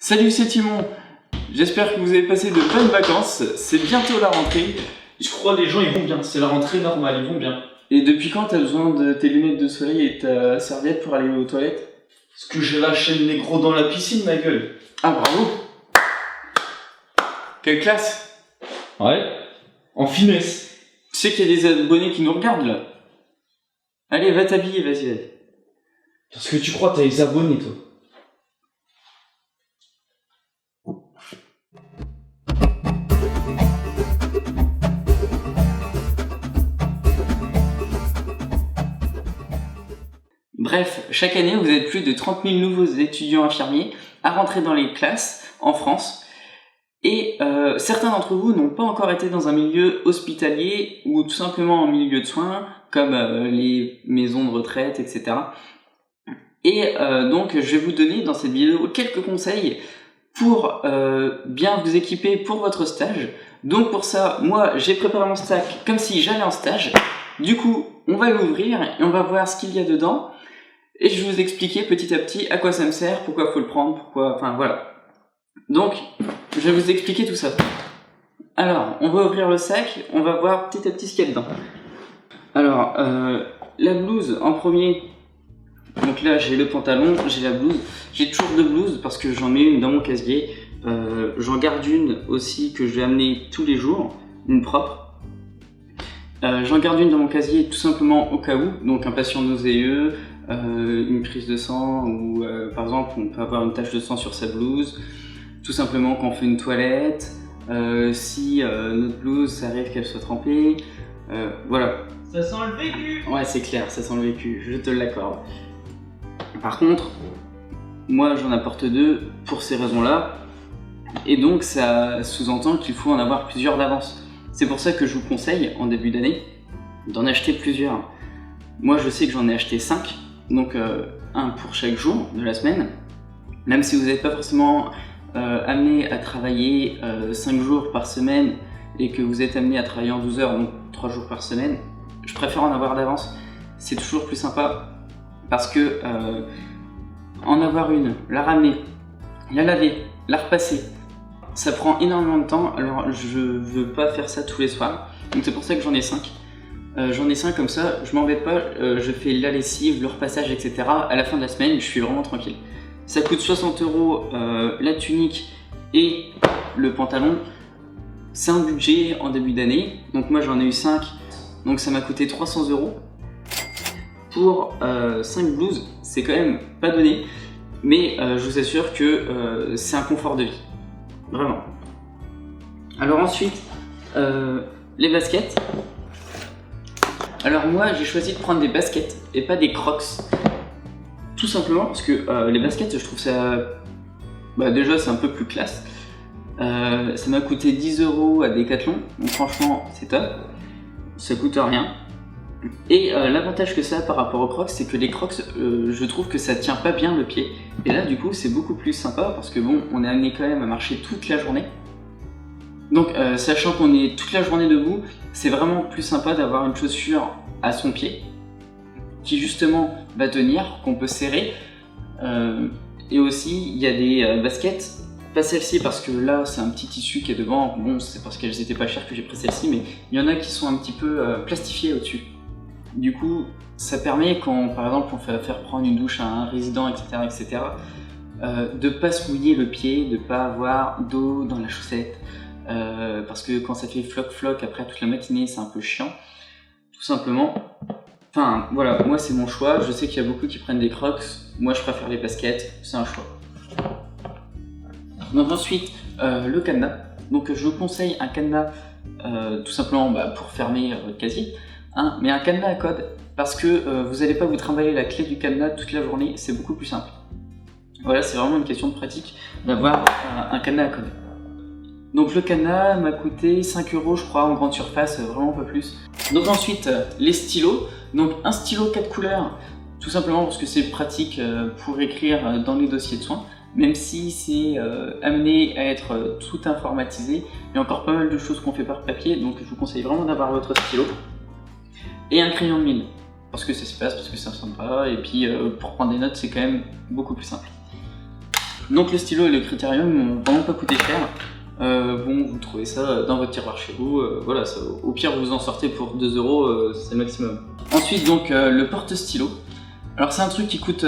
Salut, c'est Timon. J'espère que vous avez passé de bonnes vacances. C'est bientôt la rentrée. Je crois que les gens ils vont bien, c'est la rentrée normale, ils vont bien. Et depuis quand t'as besoin de tes lunettes de soleil et ta serviette pour aller aux toilettes? Parce que j'ai la chaîne négro dans la piscine, ma gueule. Ah, bravo. Quelle classe. Ouais, en finesse. Tu sais qu'il y a des abonnés qui nous regardent là. Allez, va t'habiller, vas-y. Parce que tu crois, t'as les abonnés, toi. Bref, chaque année, vous êtes plus de 30 000 nouveaux étudiants infirmiers à rentrer dans les classes en France. Et certains d'entre vous n'ont pas encore été dans un milieu hospitalier ou tout simplement en milieu de soins, comme les maisons de retraite, etc. Et donc, je vais vous donner dans cette vidéo quelques conseils pour bien vous équiper pour votre stage. Donc pour ça, moi, j'ai préparé mon sac comme si j'allais en stage. Du coup, on va l'ouvrir et on va voir ce qu'il y a dedans. Et je vais vous expliquer petit à petit à quoi ça me sert, pourquoi il faut le prendre, pourquoi... Enfin, voilà. Donc, je vais vous expliquer tout ça. Alors, on va ouvrir le sac, on va voir petit à petit ce qu'il y a dedans. Alors, la blouse en premier. Donc là, j'ai le pantalon, j'ai la blouse. J'ai toujours deux blouses parce que j'en ai une dans mon casier. J'en garde une aussi que je vais amener tous les jours, une propre. J'en garde une dans mon casier tout simplement au cas où, donc un patient nauséeux, une prise de sang ou par exemple on peut avoir une tache de sang sur sa blouse, tout simplement quand on fait une toilette, si notre blouse ça arrive qu'elle soit trempée, voilà. Ça sent le vécu. Ouais, c'est clair, ça sent le vécu, je te l'accorde. Par contre, moi j'en apporte deux pour ces raisons-là, et donc ça sous-entend qu'il faut en avoir plusieurs d'avance. C'est pour ça que je vous conseille en début d'année d'en acheter plusieurs. Moi je sais que j'en ai acheté 5, donc un pour chaque jour de la semaine. Même si vous n'êtes pas forcément amené à travailler 5 jours par semaine et que vous êtes amené à travailler en 12 heures, donc 3 jours par semaine, je préfère en avoir d'avance. C'est toujours plus sympa parce que en avoir une, la ramener, la laver, la repasser, ça prend énormément de temps, alors je veux pas faire ça tous les soirs, donc c'est pour ça que j'en ai 5. J'en ai 5 comme ça, je m'embête pas, je fais la lessive, le repassage, etc. À la fin de la semaine, je suis vraiment tranquille. Ça coûte 60 € la tunique et le pantalon. C'est un budget en début d'année, donc moi j'en ai eu 5, donc ça m'a coûté 300 €. Pour 5 blouses, c'est quand même pas donné, mais je vous assure que c'est un confort de vie. Vraiment. Alors ensuite, les baskets. Alors moi, j'ai choisi de prendre des baskets et pas des crocs. Tout simplement parce que les baskets, je trouve ça... déjà, c'est un peu plus classe. Ça m'a coûté 10 € à Decathlon, donc franchement, c'est top. Ça coûte rien. Et l'avantage que ça a par rapport aux crocs, c'est que les crocs, je trouve que ça tient pas bien le pied. Et là, du coup, c'est beaucoup plus sympa parce que bon, on est amené quand même à marcher toute la journée. Donc, sachant qu'on est toute la journée debout, c'est vraiment plus sympa d'avoir une chaussure à son pied qui justement va tenir, qu'on peut serrer. Et aussi, il y a des baskets, pas celle-ci parce que là, c'est un petit tissu qui est devant. Bon, c'est parce qu'elles étaient pas chères que j'ai pris celle-ci, mais il y en a qui sont un petit peu plastifiées au-dessus. Du coup, ça permet quand, par exemple, on fait faire prendre une douche à un résident, etc., de pas se mouiller le pied, de pas avoir d'eau dans la chaussette, parce que quand ça fait floc-floc après toute la matinée, c'est un peu chiant, tout simplement. Enfin, voilà, moi c'est mon choix. Je sais qu'il y a beaucoup qui prennent des crocs. Moi, je préfère les baskets. C'est un choix. Donc ensuite, le cadenas. Donc je vous conseille un cadenas tout simplement pour fermer votre casier. Mais un cadenas à code, parce que vous n'allez pas vous trimballer la clé du cadenas toute la journée, c'est beaucoup plus simple. Voilà, c'est vraiment une question de pratique d'avoir un cadenas à code. Donc le cadenas m'a coûté 5 € je crois en grande surface, vraiment pas plus. Donc ensuite, les stylos. Donc un stylo 4 couleurs, tout simplement parce que c'est pratique pour écrire dans les dossiers de soins. Même si c'est amené à être tout informatisé, il y a encore pas mal de choses qu'on fait par papier, donc je vous conseille vraiment d'avoir votre stylo. Et un crayon de mine, parce que ça se passe, parce que c'est sympa, et puis pour prendre des notes c'est quand même beaucoup plus simple. Donc le stylo et le Critérium m'ont vraiment pas coûté cher. Bon, vous trouvez ça dans votre tiroir chez vous, voilà, ça, au pire vous en sortez pour 2 €, c'est le maximum. Ensuite donc le porte-stylo. Alors c'est un truc qui coûte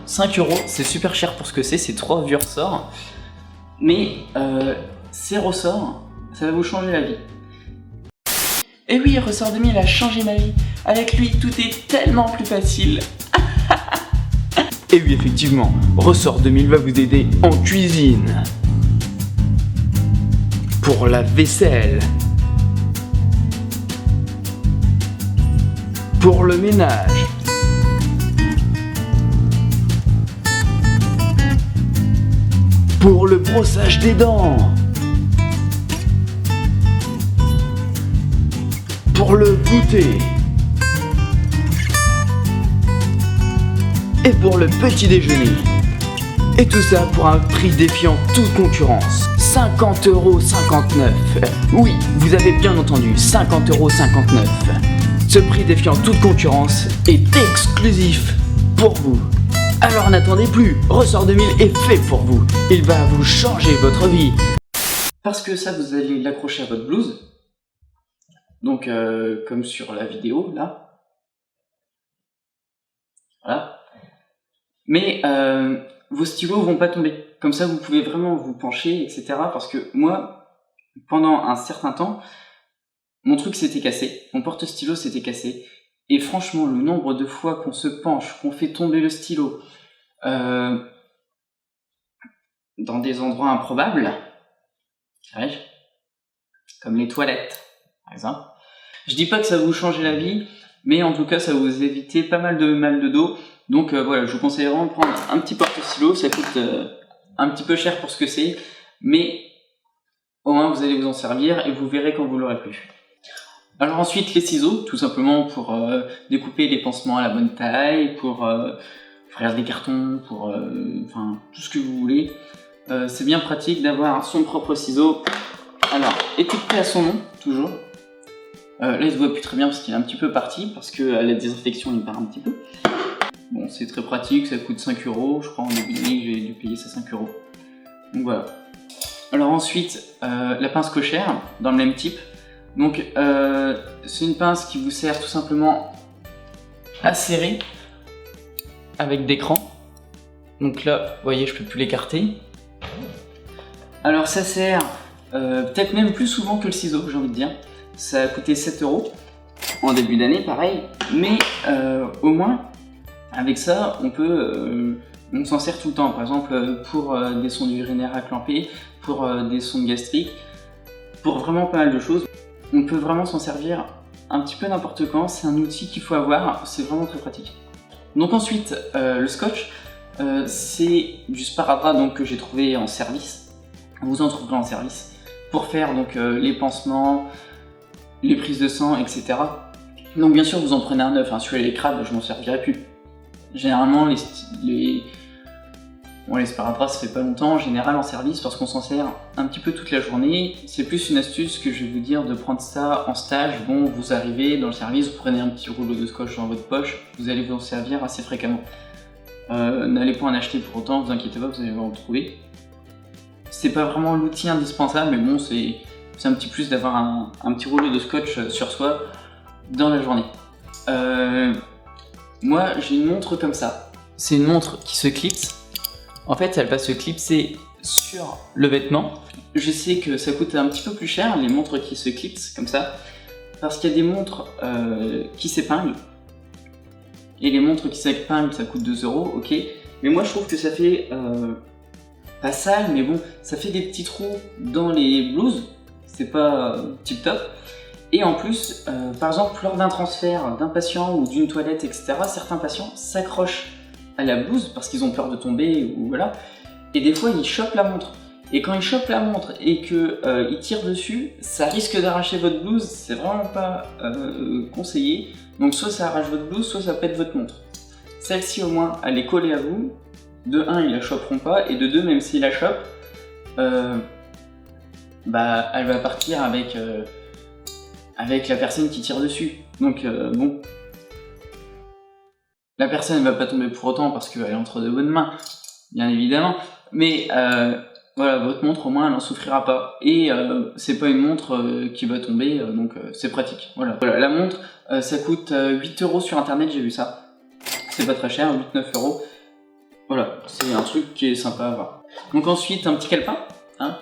5 €, c'est super cher pour ce que c'est 3 vieux ressorts. Mais ces ressorts, ça va vous changer la vie. Et oui, Ressort 2000 a changé ma vie. Avec lui, tout est tellement plus facile. Et oui, effectivement, Ressort 2000 va vous aider en cuisine, pour la vaisselle, pour le ménage, pour le brossage des dents, pour le goûter et pour le petit déjeuner. Et tout ça pour un prix défiant toute concurrence. 50,59 €. Oui, vous avez bien entendu, 50,59 €. Ce prix défiant toute concurrence est exclusif pour vous. Alors n'attendez plus, Ressort 2000 est fait pour vous. Il va vous changer votre vie. Parce que ça, vous allez l'accrocher à votre blouse. Donc comme sur la vidéo, là. Voilà. Mais vos stylos vont pas tomber. Comme ça, vous pouvez vraiment vous pencher, etc. Parce que moi, pendant un certain temps, mon truc s'était cassé. Mon porte-stylo s'était cassé. Et franchement, le nombre de fois qu'on se penche, qu'on fait tomber le stylo dans des endroits improbables, comme les toilettes, par exemple. Je dis pas que ça va vous changer la vie, mais en tout cas, ça va vous éviter pas mal de mal de dos. Donc voilà, je vous conseille vraiment de prendre un petit porte-stylo, ça coûte un petit peu cher pour ce que c'est, mais au moins vous allez vous en servir et vous verrez quand vous l'aurez plus. Alors ensuite, les ciseaux, tout simplement pour découper les pansements à la bonne taille, pour faire des cartons, pour enfin tout ce que vous voulez. C'est bien pratique d'avoir son propre ciseau. Alors, étiqueté à son nom, toujours. Là, il se voit plus très bien parce qu'il est un petit peu parti, parce que la désinfection, il part un petit peu. Bon, c'est très pratique, ça coûte 5 €, je crois en début d'année j'ai dû payer ça 5 €. Donc voilà. Alors ensuite, la pince cochère, dans le même type. Donc c'est une pince qui vous sert tout simplement à serrer avec d'écran. Donc là, vous voyez, je peux plus l'écarter. Alors ça sert peut-être même plus souvent que le ciseau, j'ai envie de dire. Ça a coûté 7 € en début d'année, pareil. Mais au moins, avec ça, on s'en sert tout le temps. Par exemple, pour des sondes urinaires à clamper, pour des sondes gastriques, pour vraiment pas mal de choses. On peut vraiment s'en servir un petit peu n'importe quand. C'est un outil qu'il faut avoir, c'est vraiment très pratique. Donc ensuite, le scotch, c'est du sparadrap donc, que j'ai trouvé en service. Vous en trouverez en service pour faire donc les pansements, les prises de sang, etc. Donc bien sûr, vous en prenez un neuf. Hein. Celui-là, les crabes, je m'en servirai plus. Généralement, les sparadraps, ça fait pas longtemps en général en service parce qu'on s'en sert un petit peu toute la journée. C'est plus une astuce que je vais vous dire de prendre ça en stage. Bon, vous arrivez dans le service, vous prenez un petit rouleau de scotch dans votre poche, vous allez vous en servir assez fréquemment. N'allez pas en acheter pour autant, vous inquiétez pas, vous allez en trouver. C'est pas vraiment l'outil indispensable, mais bon, c'est un petit plus d'avoir un petit rouleau de scotch sur soi dans la journée. Moi, j'ai une montre comme ça. C'est une montre qui se clipse. En fait, elle va se clipser sur le vêtement. Je sais que ça coûte un petit peu plus cher, les montres qui se clipsent comme ça, parce qu'il y a des montres qui s'épinglent. Et les montres qui s'épinglent, ça coûte 2 €, ok. Mais moi, je trouve que ça fait, pas sale, mais bon, ça fait des petits trous dans les blouses. C'est pas tip top. Et en plus, par exemple, lors d'un transfert d'un patient ou d'une toilette, etc., certains patients s'accrochent à la blouse parce qu'ils ont peur de tomber ou voilà. Et des fois, ils chopent la montre. Et quand ils chopent la montre et qu'ils tirent dessus, ça risque d'arracher votre blouse. C'est vraiment pas conseillé. Donc soit ça arrache votre blouse, soit ça pète votre montre. Celle-ci au moins, elle est collée à vous. De 1, ils la choperont pas. Et de 2, même s'ils la chopent, bah, elle va partir avec la personne qui tire dessus. Donc bon, la personne ne va pas tomber pour autant parce qu'elle est entre de bonnes mains. bien évidemment, mais voilà, votre montre au moins elle n'en souffrira pas, et c'est pas une montre qui va tomber, donc c'est pratique. Voilà, la montre, ça coûte 8 € sur internet, j'ai vu ça, c'est pas très cher, 8-9 €. Voilà, c'est un truc qui est sympa à avoir. Donc ensuite, un petit calepin, hein,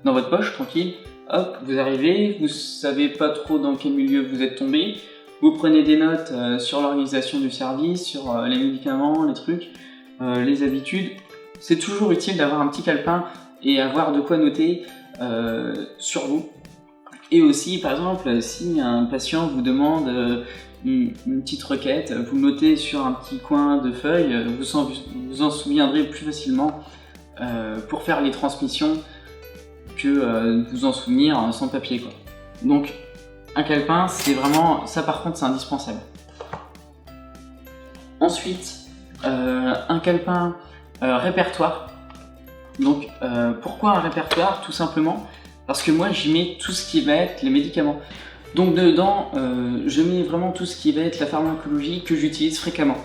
dans votre poche, tranquille. Hop, vous arrivez, vous savez pas trop dans quel milieu vous êtes tombé. Vous prenez des notes sur l'organisation du service, sur les médicaments, les trucs, les habitudes. C'est toujours utile d'avoir un petit calepin et avoir de quoi noter sur vous. Et aussi, par exemple, si un patient vous demande une petite requête, vous notez sur un petit coin de feuille, vous en souviendrez plus facilement pour faire les transmissions que vous en souvenir sans papier, quoi. Donc un calepin, c'est vraiment, ça par contre c'est indispensable. Ensuite, un calepin répertoire. Donc pourquoi un répertoire? Tout simplement parce que moi j'y mets tout ce qui va être les médicaments. Donc dedans, je mets vraiment tout ce qui va être la pharmacologie que j'utilise fréquemment.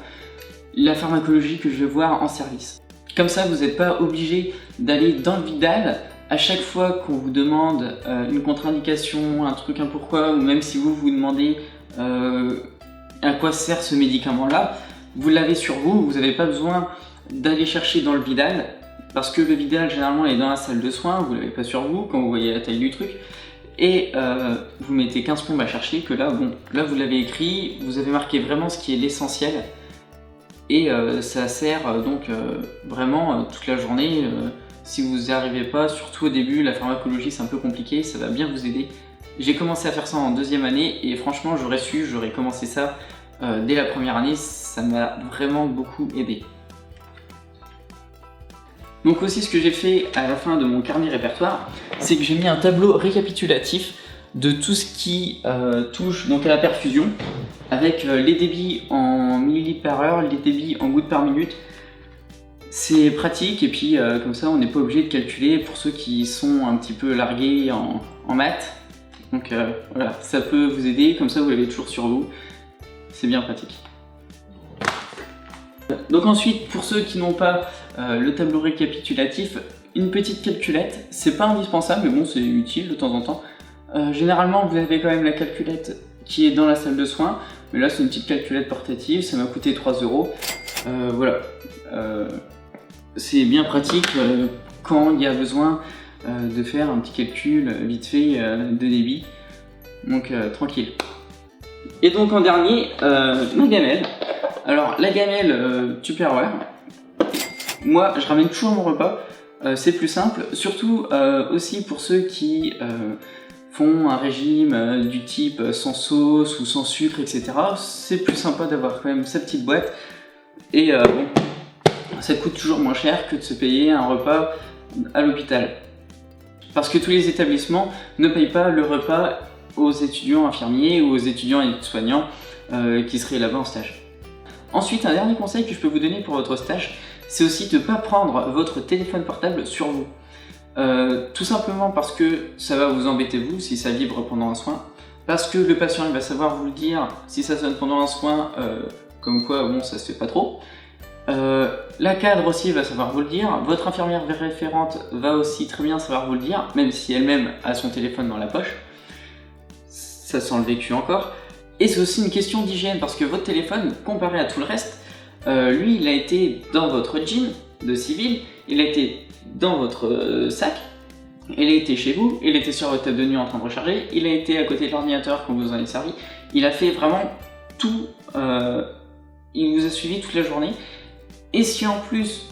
La pharmacologie que je vais voir en service. Comme ça, vous n'êtes pas obligé d'aller dans le Vidal à chaque fois qu'on vous demande une contre-indication, un truc, un pourquoi, ou même si vous vous demandez à quoi sert ce médicament-là, vous l'avez sur vous, vous n'avez pas besoin d'aller chercher dans le Vidal, parce que le Vidal généralement est dans la salle de soins, vous l'avez pas sur vous quand vous voyez la taille du truc, et vous mettez 15 plombes à chercher, que là, bon, là vous l'avez écrit, vous avez marqué vraiment ce qui est l'essentiel, et ça sert donc vraiment toute la journée. Si vous n'y arrivez pas, surtout au début, la pharmacologie c'est un peu compliqué, ça va bien vous aider. J'ai commencé à faire ça en 2e année et franchement j'aurais commencé ça dès la première année, ça m'a vraiment beaucoup aidé. Donc aussi ce que j'ai fait à la fin de mon carnet répertoire, c'est que j'ai mis un tableau récapitulatif de tout ce qui touche donc à la perfusion, avec les débits en millilitres par heure, les débits en gouttes par minute. C'est pratique et puis comme ça on n'est pas obligé de calculer pour ceux qui sont un petit peu largués en maths. Donc voilà, ça peut vous aider, comme ça vous l'avez toujours sur vous, c'est bien pratique. Donc ensuite, pour ceux qui n'ont pas le tableau récapitulatif, une petite calculette, c'est pas indispensable mais bon c'est utile de temps en temps. Généralement vous avez quand même la calculette qui est dans la salle de soins, mais là c'est une petite calculette portative, ça m'a coûté 3 €. Voilà. C'est bien pratique quand il y a besoin de faire un petit calcul vite fait de débit, donc tranquille. Et donc en dernier, ma gamelle. Alors la gamelle Tupperware, moi je ramène toujours mon repas, c'est plus simple, surtout aussi pour ceux qui font un régime du type sans sauce ou sans sucre, etc. C'est plus sympa d'avoir quand même sa petite boîte, et bon, ça coûte toujours moins cher que de se payer un repas à l'hôpital. Parce que tous les établissements ne payent pas le repas aux étudiants infirmiers ou aux étudiants aides-soignants qui seraient là-bas en stage. Ensuite, un dernier conseil que je peux vous donner pour votre stage, c'est aussi de ne pas prendre votre téléphone portable sur vous. Tout simplement parce que ça va vous embêter vous si ça vibre pendant un soin, parce que le patient il va savoir vous le dire si ça sonne pendant un soin, comme quoi bon ça se fait pas trop. La cadre aussi va savoir vous le dire, votre infirmière référente va aussi très bien savoir vous le dire, même si elle-même a son téléphone dans la poche. Ça sent le vécu encore. Et c'est aussi une question d'hygiène, parce que votre téléphone, comparé à tout le reste, lui il a été dans votre jean de civil, il a été dans votre sac, il a été chez vous, il était sur votre table de nuit en train de recharger, il a été à côté de l'ordinateur quand vous en avez servi, il a fait vraiment tout, il vous a suivi toute la journée. Et si en plus,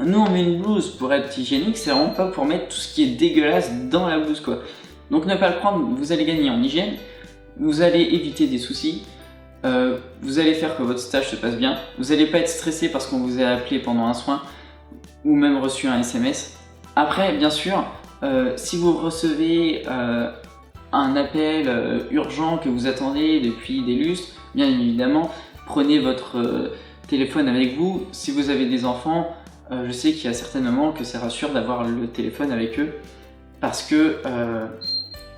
nous on met une blouse pour être hygiénique, c'est vraiment pas pour mettre tout ce qui est dégueulasse dans la blouse quoi. Donc ne pas le prendre, vous allez gagner en hygiène, vous allez éviter des soucis, vous allez faire que votre stage se passe bien, vous n'allez pas être stressé parce qu'on vous a appelé pendant un soin, ou même reçu un SMS. Après, bien sûr, si vous recevez un appel urgent que vous attendez depuis des lustres, bien évidemment, prenez votre téléphone avec vous. Si vous avez des enfants, je sais qu'il y a certains moments que ça rassure d'avoir le téléphone avec eux, parce que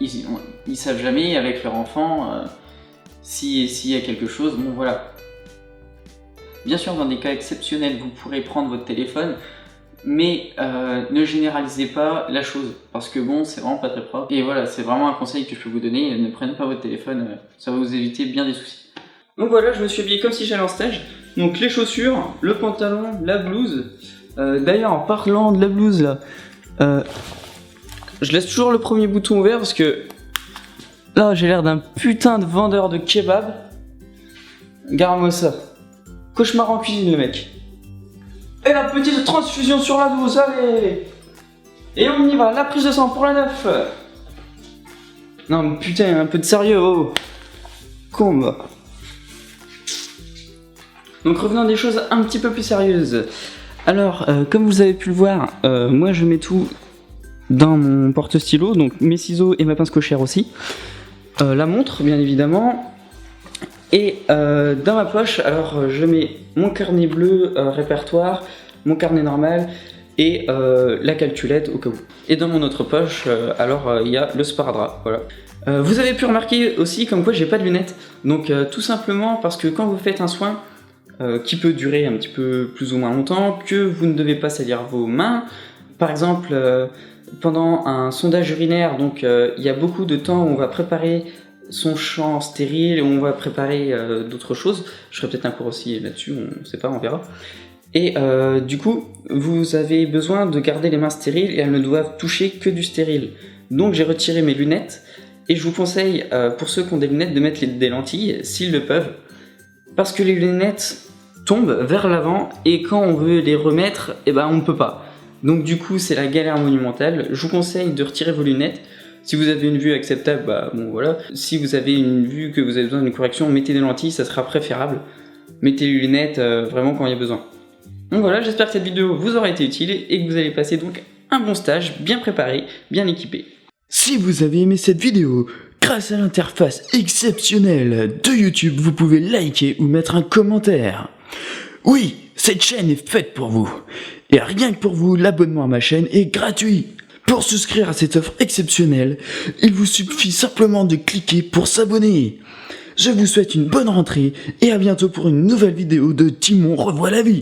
ils savent jamais avec leur enfant s'il y a quelque chose, bon voilà. Bien sûr, dans des cas exceptionnels, vous pourrez prendre votre téléphone, mais ne généralisez pas la chose, parce que bon, c'est vraiment pas très propre. Et voilà, c'est vraiment un conseil que je peux vous donner, ne prenez pas votre téléphone, ça va vous éviter bien des soucis. Donc voilà, je me suis habillé comme si j'allais en stage. Donc les chaussures, le pantalon, la blouse. D'ailleurs, en parlant de la blouse là, je laisse toujours le premier bouton ouvert parce que là j'ai l'air d'un putain de vendeur de kebab. Regarde-moi ça. Cauchemar en cuisine le mec. Et la petite transfusion sur la douce, allez. Et on y va, la prise de sang pour la 9. Non mais putain, un peu de sérieux, oh. Combe. Donc revenons à des choses un petit peu plus sérieuses. Alors, comme vous avez pu le voir, moi je mets tout dans mon porte-stylo, donc mes ciseaux et ma pince cochère aussi. La montre, bien évidemment. Et dans ma poche, alors je mets mon carnet bleu répertoire, mon carnet normal et la calculette au cas où. Et dans mon autre poche, il y a le sparadrap, voilà. Vous avez pu remarquer aussi comme quoi j'ai pas de lunettes. Donc tout simplement parce que quand vous faites un soin, qui peut durer un petit peu plus ou moins longtemps, que vous ne devez pas salir vos mains. Par exemple, pendant un sondage urinaire, donc il y a beaucoup de temps où on va préparer son champ stérile, où on va préparer d'autres choses. Je ferai peut-être un cours aussi là-dessus, on ne sait pas, on verra. Et du coup, vous avez besoin de garder les mains stériles et elles ne doivent toucher que du stérile. Donc j'ai retiré mes lunettes et je vous conseille, pour ceux qui ont des lunettes, de mettre des lentilles s'ils le peuvent. Parce que les lunettes tombent vers l'avant et quand on veut les remettre, eh ben on ne peut pas. Donc du coup c'est la galère monumentale. Je vous conseille de retirer vos lunettes. Si vous avez une vue acceptable, bah bon voilà. Si vous avez une vue que vous avez besoin d'une correction, mettez des lentilles, ça sera préférable. Mettez les lunettes vraiment quand il y a besoin. Donc voilà, j'espère que cette vidéo vous aura été utile et que vous allez passer donc un bon stage bien préparé, bien équipé. Si vous avez aimé cette vidéo, grâce à l'interface exceptionnelle de YouTube, vous pouvez liker ou mettre un commentaire. Oui, cette chaîne est faite pour vous. Et rien que pour vous, l'abonnement à ma chaîne est gratuit. Pour souscrire à cette offre exceptionnelle, il vous suffit simplement de cliquer pour s'abonner. Je vous souhaite une bonne rentrée et à bientôt pour une nouvelle vidéo de Timon revoit la vie.